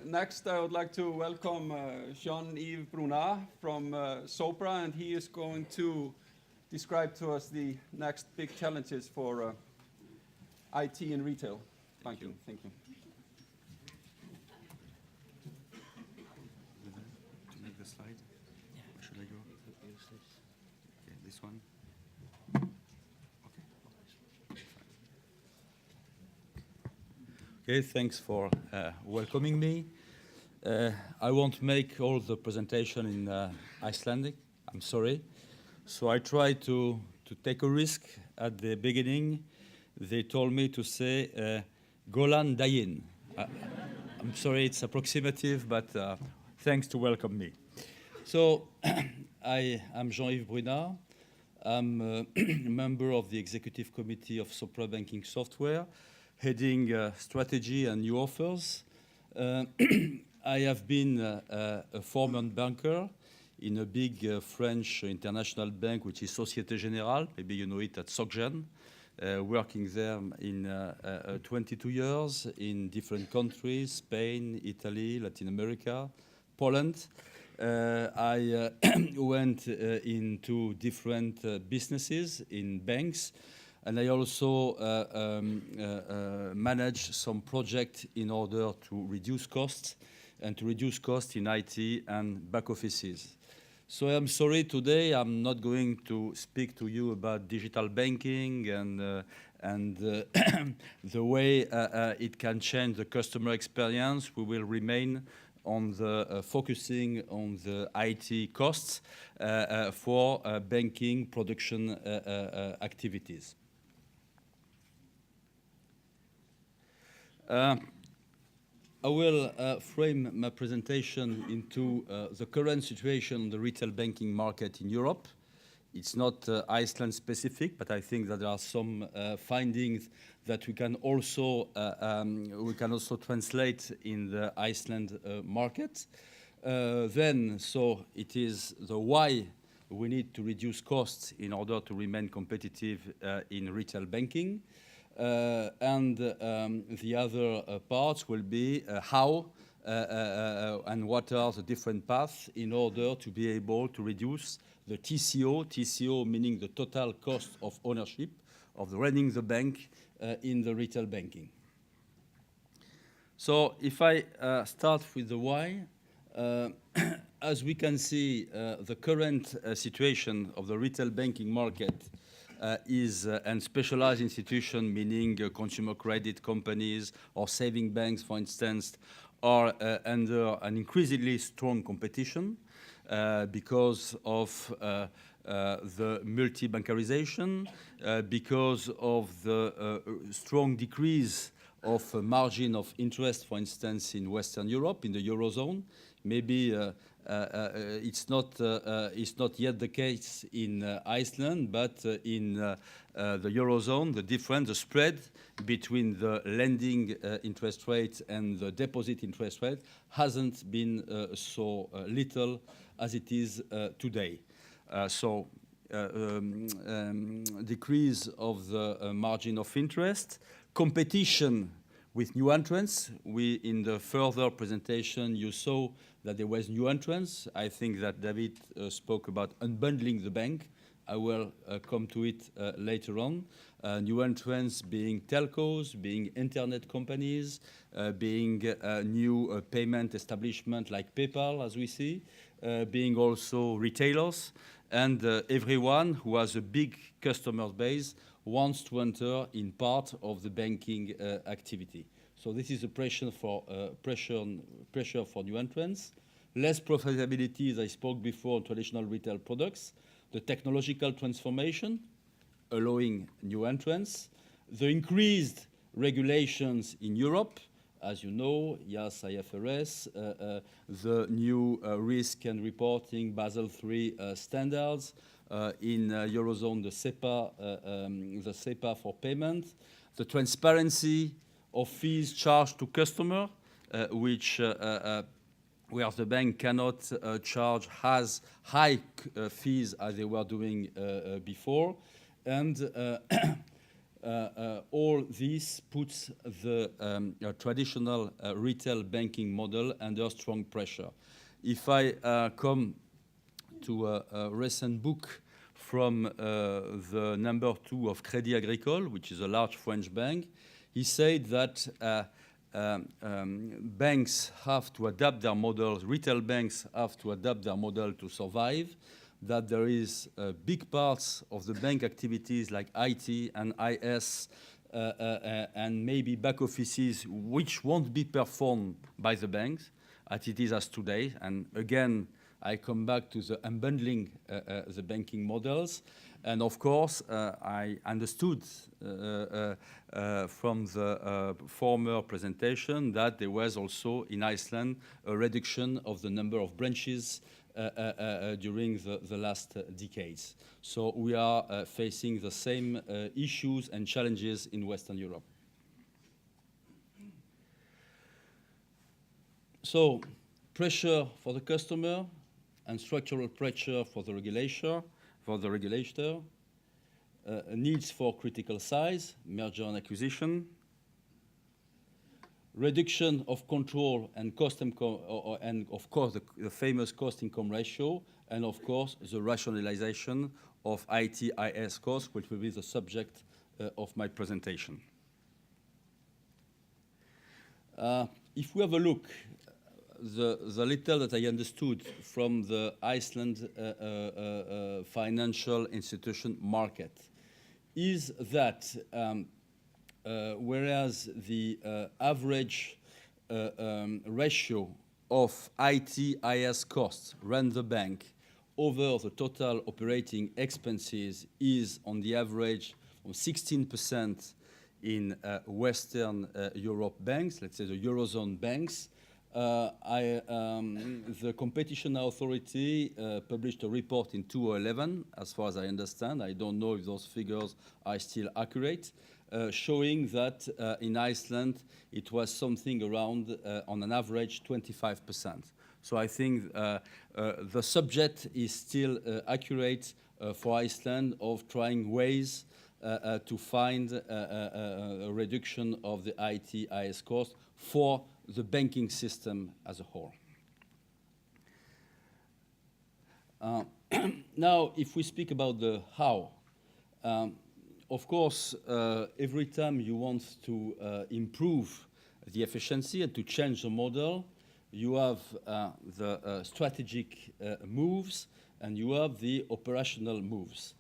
Next, I would like to welcome Jean Yves Bruna from Sopra, and he is going to describe to us the next big challenges for IT in retail. Thank you. Thank you. To make the slide? Yeah. Where should I go? Okay, this one. Okay, thanks for welcoming me. I won't make all the presentation in Icelandic. I'm sorry. So I tried to take a risk at the beginning. They told me to say Golan Dayin. I'm sorry, it's approximative, but thanks to welcome me. So I am Jean Yves Bruna. I'm a member of the executive committee of Sopra Banking Software, heading strategy and new offers. I have been a former banker in a big French international bank, which is Société Générale. Maybe you know it at SocGen. Working there in 22 years in different countries, Spain, Italy, Latin America, Poland. I went into different businesses in banks, and I also managed some projects in order to reduce costs and to reduce costs in IT and back offices. So I'm sorry today I'm not going to speak to you about digital banking and the way it can change the customer experience. We will remain on the focusing on the IT costs for banking production activities. I will frame my presentation into the current situation in the retail banking market in Europe. It's not Iceland specific, but I think that there are some findings that we can also translate in the Iceland market. So it is the why we need to reduce costs in order to remain competitive in retail banking. And the other parts will be how and what are the different paths in order to be able to reduce the TCO meaning the total cost of ownership of running the bank in the retail banking. So if I start with the why, as we can see, the current situation of the retail banking market is and specialized institution, meaning consumer credit companies or saving banks, for instance, are under an increasingly strong competition because of the multi-bankarization, because of the strong decrease of margin of interest, for instance, in Western Europe, in the Eurozone. Maybe it's not yet the case in Iceland, but in the Eurozone, the spread between the lending interest rate and the deposit interest rate hasn't been so little as it is today. Decrease of the margin of interest, competition with new entrants. In the further presentation, you saw that there was new entrants. I think that David spoke about unbundling the bank. I will come to it later on. New entrants being telcos, being internet companies, being new payment establishment like PayPal, as we see, being also retailers, and everyone who has a big customer base wants to enter in part of the banking activity. So this is a pressure for new entrants. Less profitability, as I spoke before, on traditional retail products. The technological transformation, allowing new entrants. The increased regulations in Europe, as you know, yes, IFRS, the new risk and reporting Basel III standards, in Eurozone, the SEPA for payment, the transparency of fees charged to customer, where the bank cannot charge as high fees as they were doing before, and all this puts the traditional retail banking model under strong pressure. If I come to a recent book from the number 2 of Crédit Agricole, which is a large French bank, he said that banks have to adapt their models, retail banks have to adapt their model to survive, that there is big parts of the bank activities like IT and IS and maybe back offices which won't be performed by the banks as it is as today. And again, I come back to the unbundling the banking models. And of course, I understood from the former presentation that there was also in Iceland a reduction of the number of branches during the last decades. So we are facing the same issues and challenges in Western Europe. So pressure for the customer and structural pressure for the regulator, needs for critical size, merger and acquisition, reduction of control and cost income, and of course the famous cost-income ratio, and of course the rationalization of IT/IS costs, which will be the subject of my presentation. If we have a look, the little that I understood from the Iceland financial institution market is that whereas the average ratio of IT/IS costs run the bank over the total operating expenses is on the average of 16% in Western Europe banks, let's say the Eurozone banks. The competition authority published a report in 2011, as far as I understand. I don't know if those figures are still accurate, showing that in Iceland it was something around, on an average, 25%. So I think the subject is still accurate for Iceland of trying ways to find a reduction of the IT/IS cost for the banking system as a whole. Now, if we speak about the how, of course, every time you want to improve the efficiency and to change the model, you have the strategic moves and you have the operational moves.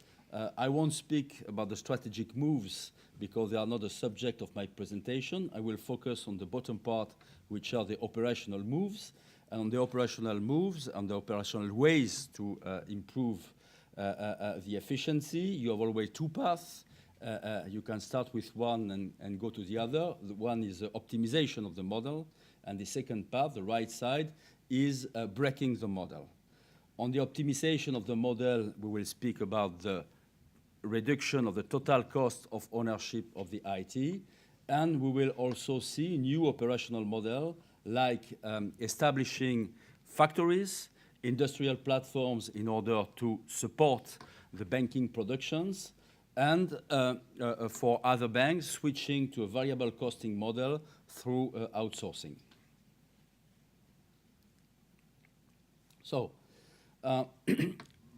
I won't speak about the strategic moves because they are not the subject of my presentation. I will focus on the bottom part, which are the operational moves. And on the operational moves and the operational ways to improve the efficiency, you have always two paths. You can start with one and go to the other. The one is the optimization of the model. And the second path, the right side, is breaking the model. On the optimization of the model, we will speak about the reduction of the total cost of ownership of the IT. And we will also see new operational model like establishing factories, industrial platforms in order to support the banking productions, and for other banks, switching to a variable costing model through outsourcing. So,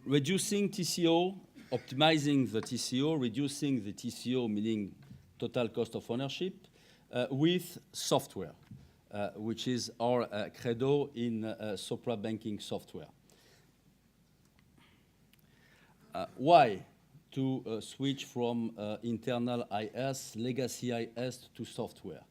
reducing TCO, optimizing the TCO, reducing the TCO, meaning total cost of ownership, with software, which is our credo in Sopra Banking Software. Why to switch from internal IS, legacy IS, to software?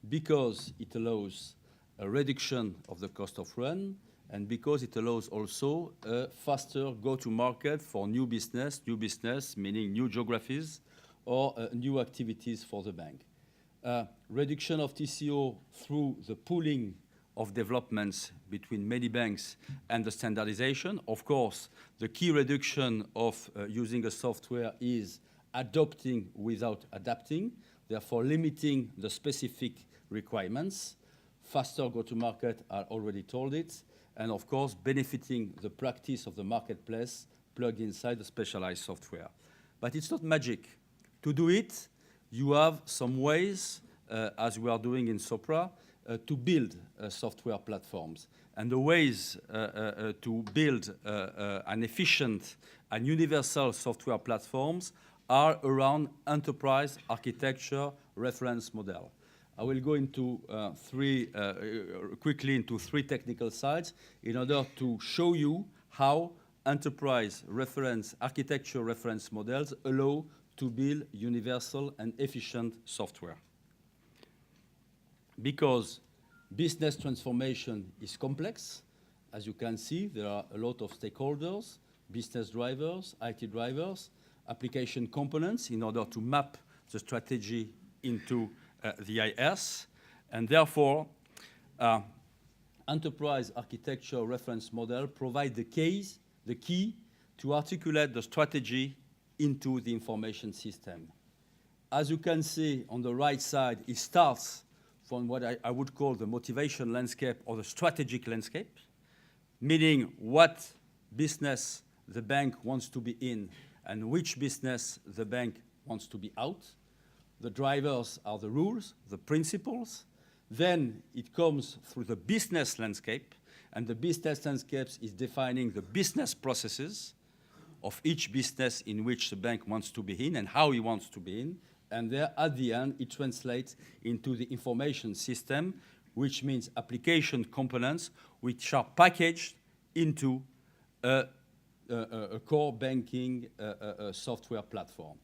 Because it allows a reduction of the cost of run, and because it allows also a faster go-to-market for new business meaning new geographies or new activities for the bank. Reduction of TCO through the pooling of developments between many banks and the standardization. Of course, the key reduction of using a software is adopting without adapting, therefore limiting the specific requirements. Faster go-to-market, I already told it, and of course benefiting the practice of the marketplace plugged inside the specialized software. But it's not magic. To do it, you have some ways, as we are doing in Sopra, to build software platforms. And the ways to build an efficient and universal software platforms are around enterprise architecture reference model. I will go into quickly into three technical sides in order to show you how enterprise reference architecture reference models allow to build universal and efficient software. Because business transformation is complex, as you can see, there are a lot of stakeholders, business drivers, IT drivers, application components in order to map the strategy into the IS, and therefore enterprise architecture reference model provide the key to articulate the strategy into the information system. As you can see on the right side, it starts from what I would call the motivation landscape or the strategic landscape, meaning what business the bank wants to be in and which business the bank wants to be out. The drivers are the rules, the principles. Then it comes through the business landscape, and the business landscape is defining the business processes of each business in which the bank wants to be in and how he wants to be in. And there, at the end, it translates into the information system, which means application components which are packaged into a core banking software platform.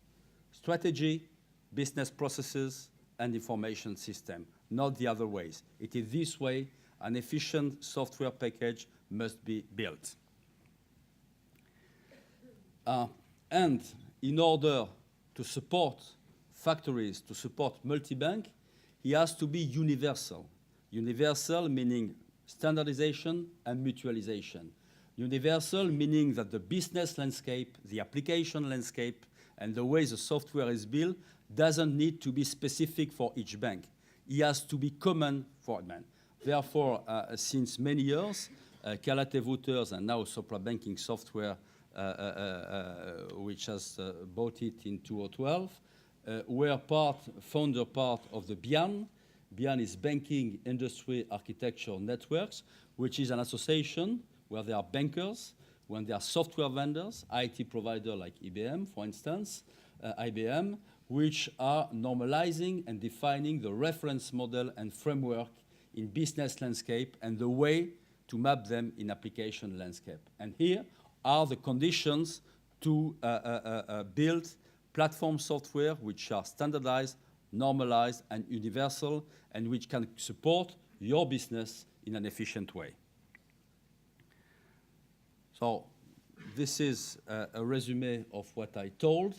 Strategy, business processes, and information system, not the other ways. It is this way an efficient software package must be built. And in order to support factories, to support multi-bank, he has to be universal. Universal meaning standardization and mutualization. Universal meaning that the business landscape, the application landscape, and the way the software is built doesn't need to be specific for each bank. It has to be common for a bank. Therefore, since many years, Calate Wouters and now Sopra Banking Software, which has bought it in 2012, were founder part of the BIAN. BIAN is Banking Industry Architecture Networks, which is an association where there are bankers, when there are software vendors, IT provider like IBM, for instance, IBM, which are normalizing and defining the reference model and framework in business landscape and the way to map them in application landscape. And here are the conditions to build platform software which are standardized, normalized, and universal, and which can support your business in an efficient way. So this is a resume of what I told.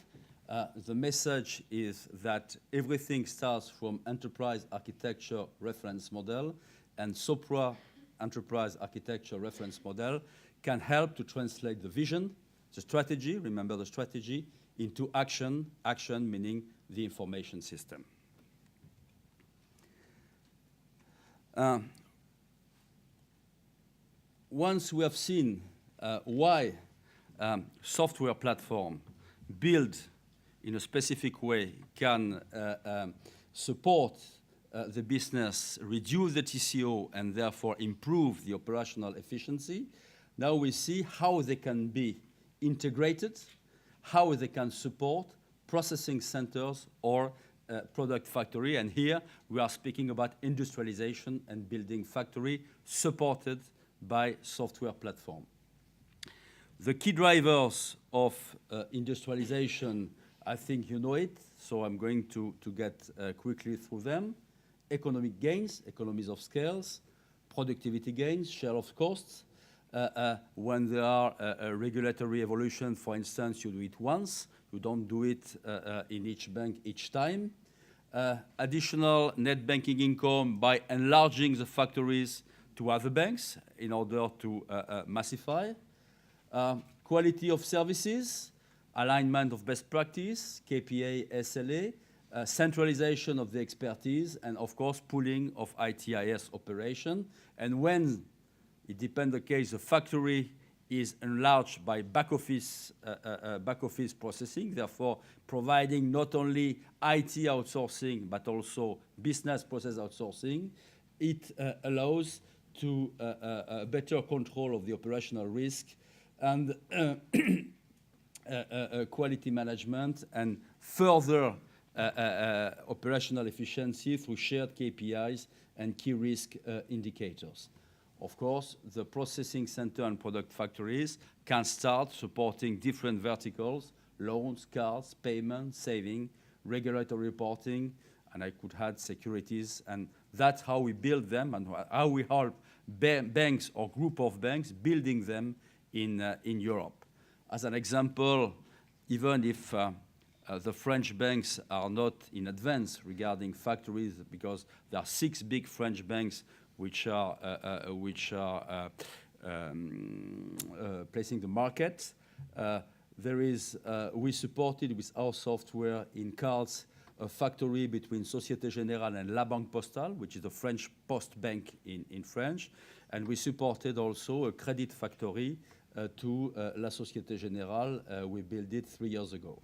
The message is that everything starts from enterprise architecture reference model, and Sopra enterprise architecture reference model can help to translate the vision, the strategy, remember the strategy, into action, action meaning the information system. Once we have seen why software platform built in a specific way can support the business, reduce the TCO, and therefore improve the operational efficiency, now we see how they can be integrated, how they can support processing centers or product factory. And here we are speaking about industrialization and building factory supported by software platform. The key drivers of industrialization, I think you know it, so I'm going to get quickly through them. Economic gains, economies of scales, productivity gains, share of costs. When there are a regulatory evolution, for instance, you do it once. You don't do it in each bank each time. Additional net banking income by enlarging the factories to other banks in order to massify. Quality of services, alignment of best practice, KPA, SLA, centralization of the expertise, and of course, pooling of ITIS operation. And when it depends the case, the factory is enlarged by back office processing, therefore providing not only IT outsourcing but also business process outsourcing. It allows to better control of the operational risk and quality management and further operational efficiency through shared KPIs and key risk indicators. Of course, the processing center and product factories can start supporting different verticals: loans, cards, payments, saving, regulatory reporting, and I could add securities. And that's how we build them and how we help banks or group of banks building them in Europe. As an example, even if the French banks are not in advance regarding factories, because there are 6 big French banks which are placing the market. We supported with our software in cards a factory between Société Générale and La Banque Postale, which is the French post bank in French. And we supported also a credit factory to La Société Générale. We built it 3 years ago.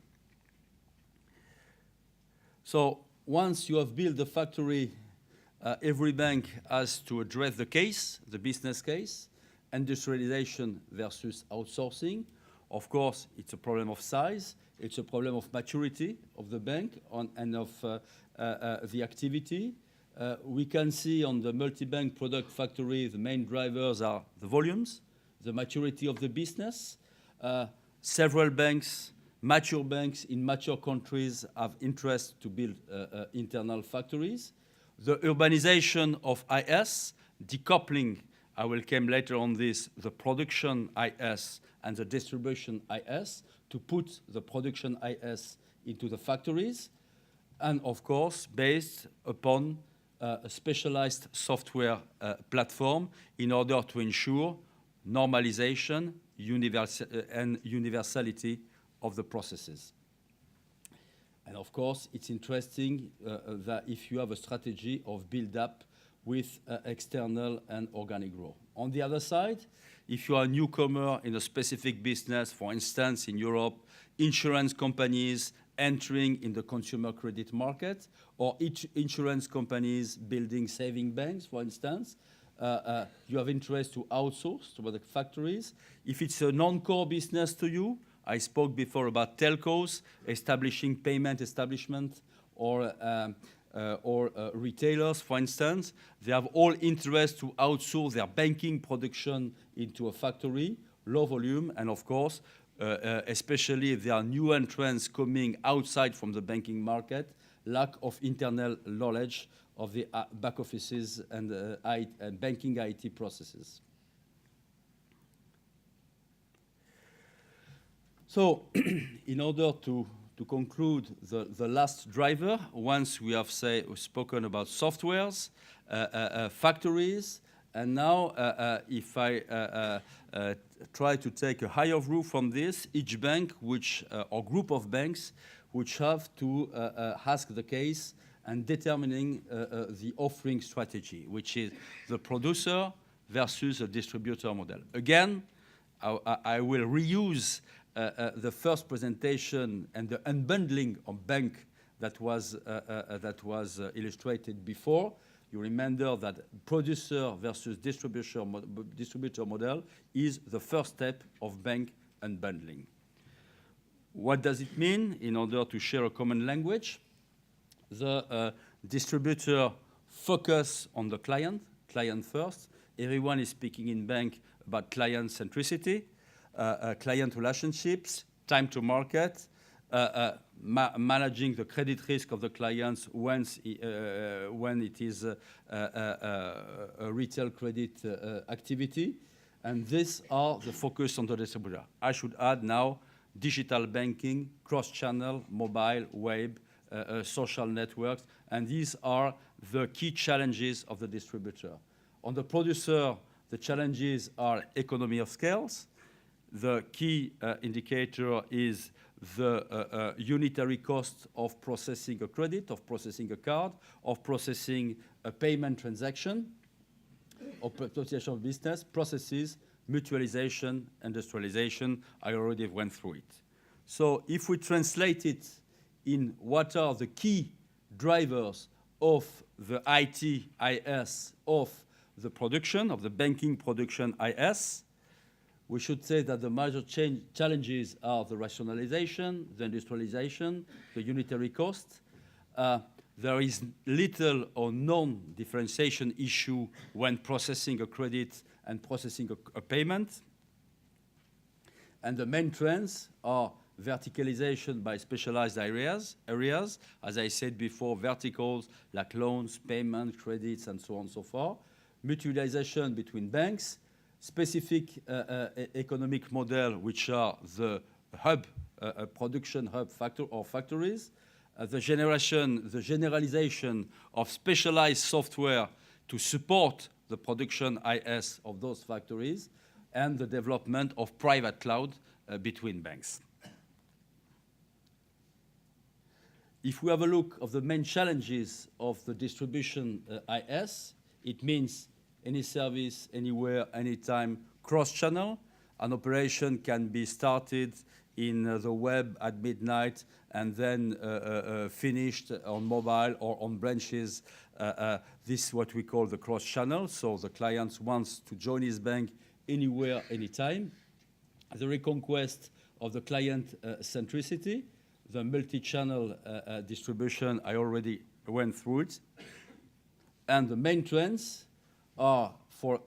So once you have built the factory, every bank has to address the case, the business case, industrialization versus outsourcing. Of course, it's a problem of size. It's a problem of maturity of the bank and of the activity. We can see on the multi-bank product factory, the main drivers are the volumes, the maturity of the business. Several banks, mature banks in mature countries have interest to build internal factories. The urbanization of IS, decoupling, I will come later on this, the production IS and the distribution IS, to put the production IS into the factories, and of course, based upon a specialized software platform in order to ensure normalization and universality of the processes. And of course, it's interesting that if you have a strategy of build-up with external and organic growth. On the other side, if you are a newcomer in a specific business, for instance, in Europe, insurance companies entering in the consumer credit market, or insurance companies building saving banks, for instance, you have interest to outsource to the factories. If it's a non-core business to you, I spoke before about telcos establishing payment establishment or retailers, for instance. They have all interest to outsource their banking production into a factory, low volume, and of course, especially if there are new entrants coming outside from the banking market, lack of internal knowledge of the back offices and banking IT processes. So, in order to conclude the last driver, once we have spoken about softwares, factories, and now if I try to take a higher view from this, each bank or group of banks which have to ask the case and determining the offering strategy, which is the producer versus a distributor model. Again, I will reuse the first presentation and the unbundling of bank that was illustrated before. You remember that producer versus distributor model is the first step of bank unbundling. What does it mean? In order to share a common language, the distributor focus on the client first. Everyone is speaking in bank about client centricity, client relationships, time to market, managing the credit risk of the clients when it is a retail credit activity. And these are the focus on the distributor. I should add now digital banking, cross-channel, mobile, web, social networks, and these are the key challenges of the distributor. On the producer, the challenges are economy of scales. The key indicator is the unitary cost of processing a credit, of processing a card, of processing a payment transaction. optimization of business, processes, mutualization, industrialization. I already went through it. So if we translate it in what are the key drivers of the IT, IS, of the production, of the banking production IS, we should say that the major challenges are the rationalization, the industrialization, the unitary cost. There is little or non-differentiation issue when processing a credit and processing a payment. And the main trends are verticalization by specialized areas. As I said before, verticals like loans, payment, credits, and so on and so forth. Mutualization between banks, specific economic model, which are the hub, production hub factories, the generalization of specialized software to support the production IS of those factories, and the development of private cloud between banks. If we have a look of the main challenges of the distribution IS, it means any service, anywhere, anytime, cross-channel. An operation can be started in the web at midnight and then finished on mobile or on branches. This is what we call the cross-channel. So the client wants to join his bank anywhere, anytime. The reconquest of the client centricity, the multi-channel distribution, I already went through it. And the main trends are for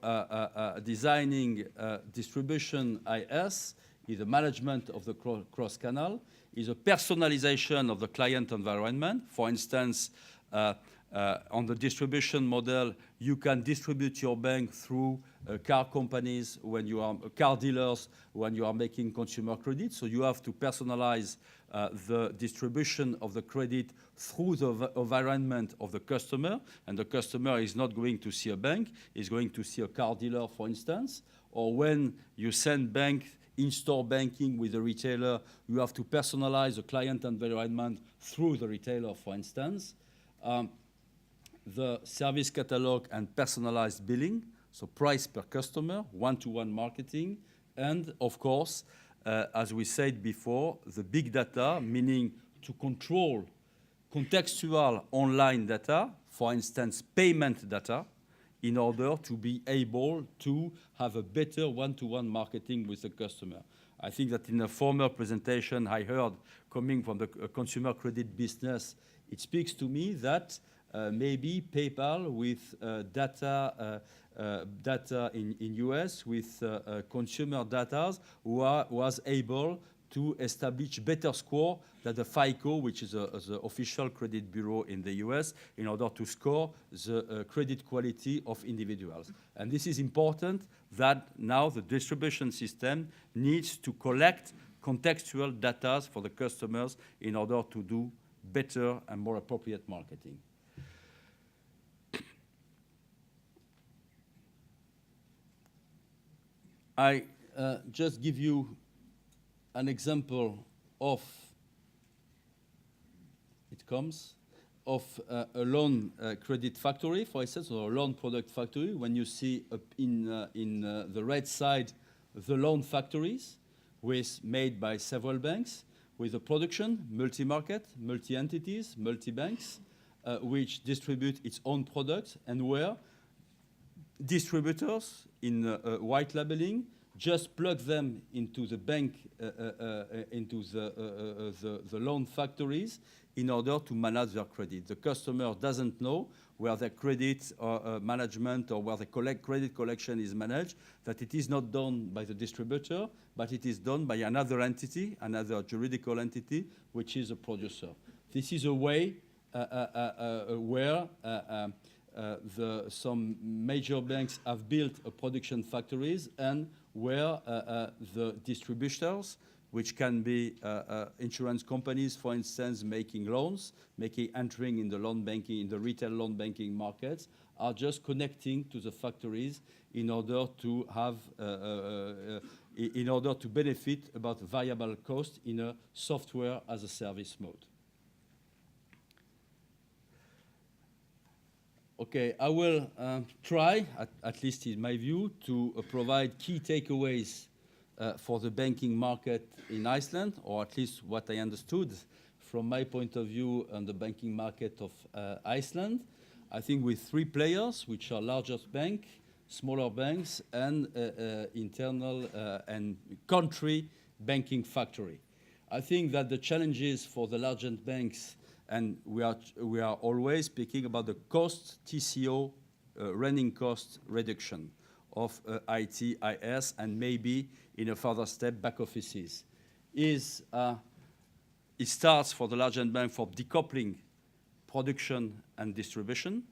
designing distribution IS, is the management of the cross-canal, is a personalization of the client environment. For instance, on the distribution model, you can distribute your bank through car companies, when you are car dealers, when you are making consumer credit. So you have to personalize the distribution of the credit through the environment of the customer. And the customer is not going to see a bank, is going to see a car dealer, for instance. Or when you send bank in-store banking with a retailer, you have to personalize the client environment through the retailer, for instance. The service catalog and personalized billing, so price per customer, one-to-one marketing, and of course, as we said before, the big data, meaning to control contextual online data, for instance, payment data, in order to be able to have a better one-to-one marketing with the customer. I think that in a former presentation I heard coming from the consumer credit business, it speaks to me that maybe PayPal with data in US with consumer data was able to establish better score than the FICO, which is the official credit bureau in the US, in order to score the credit quality of individuals. And this is important that now the distribution system needs to collect contextual data for the customers in order to do better and more appropriate marketing. I just give you an example of, a loan credit factory, for instance, or a loan product factory. When you see in the red side, the loan factories made by several banks, with a production, multi-market, multi-entities, multi-banks, which distribute its own products, and where distributors in white labeling just plug them into the bank, into the loan factories in order to manage their credit. The customer doesn't know where their credit management or where the credit collection is managed, that it is not done by the distributor, but it is done by another entity, another juridical entity, which is a producer. This is a way where some major banks have built production factories, and where the distributors, which can be insurance companies, for instance, making loans, entering in the loan banking, in the retail loan banking markets, are just connecting to the factories in order to have, in order to benefit about variable cost in a software as a service mode. Okay, I will try, at least in my view, to provide key takeaways for the banking market in Iceland, or at least what I understood from my point of view on the banking market of Iceland. I think with three players, which are largest bank, smaller banks, and internal and country banking factory. I think that the challenges for the largest banks, and we are always speaking about the cost, TCO, running cost reduction of IT, IS, and maybe in a further step, back offices. It starts for the largest bank for decoupling production and distribution,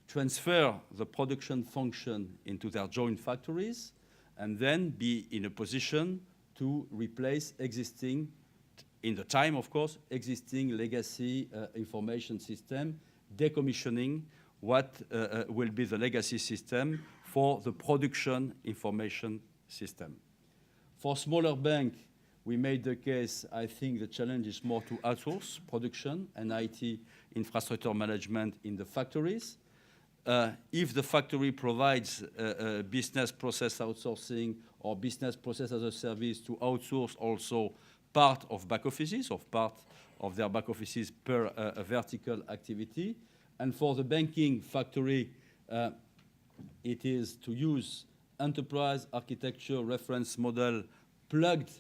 transfer the production function into their joint factories, and then be in a position to replace existing, in the time, of course, existing legacy information system, decommissioning what will be the legacy system for the production information system. For smaller bank, we made the case, I think the challenge is more to outsource production and IT infrastructure management in the factories. If the factory provides business process outsourcing or business process as a service, to outsource also part of back offices, or part of their back offices per vertical activity. And for the banking factory, it is to use enterprise architecture reference model plugged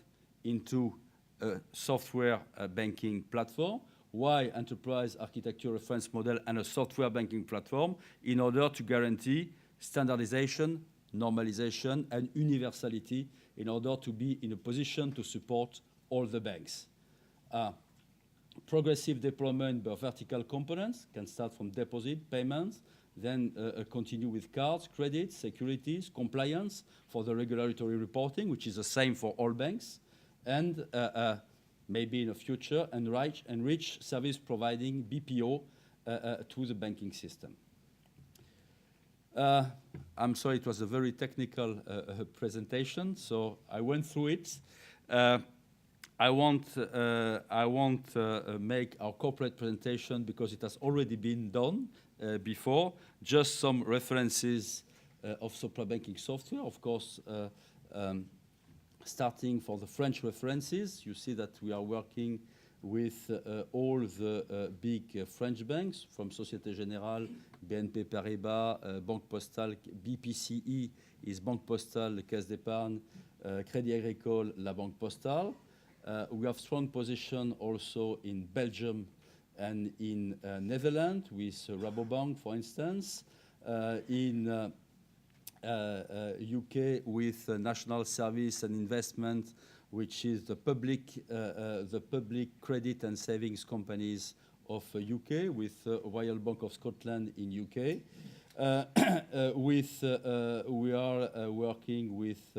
into a software banking platform. Why enterprise architecture reference model and a software banking platform? In order to guarantee standardization, normalization, and universality in order to be in a position to support all the banks. Progressive deployment by vertical components can start from deposit, payments, then continue with cards, credits, securities, compliance for the regulatory reporting, which is the same for all banks, and maybe in the future, enrich service providing BPO to the banking system. I'm sorry, it was a very technical presentation, so I went through it. I won't make our corporate presentation because it has already been done before. Just some references of Sopra Banking Software, of course, starting for the French references. You see that we are working with all the big French banks, from Société Générale, BNP Paribas, Banque Postale, BPCE is Banque Postale, Caisse d'Épargne, Crédit Agricole, La Banque Postale. We have strong position also in Belgium and in Netherlands with Rabobank, for instance. In UK with National Service and Investment, which is the public credit and savings companies of UK, with Royal Bank of Scotland in UK. We are working with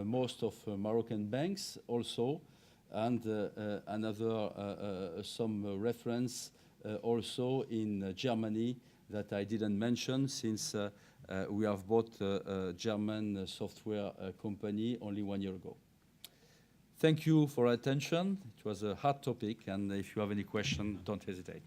most of Moroccan banks also, and some reference also in Germany that I didn't mention, since we have bought a German software company only 1 year ago. Thank you for your attention. It was a hard topic, and if you have any question, don't hesitate.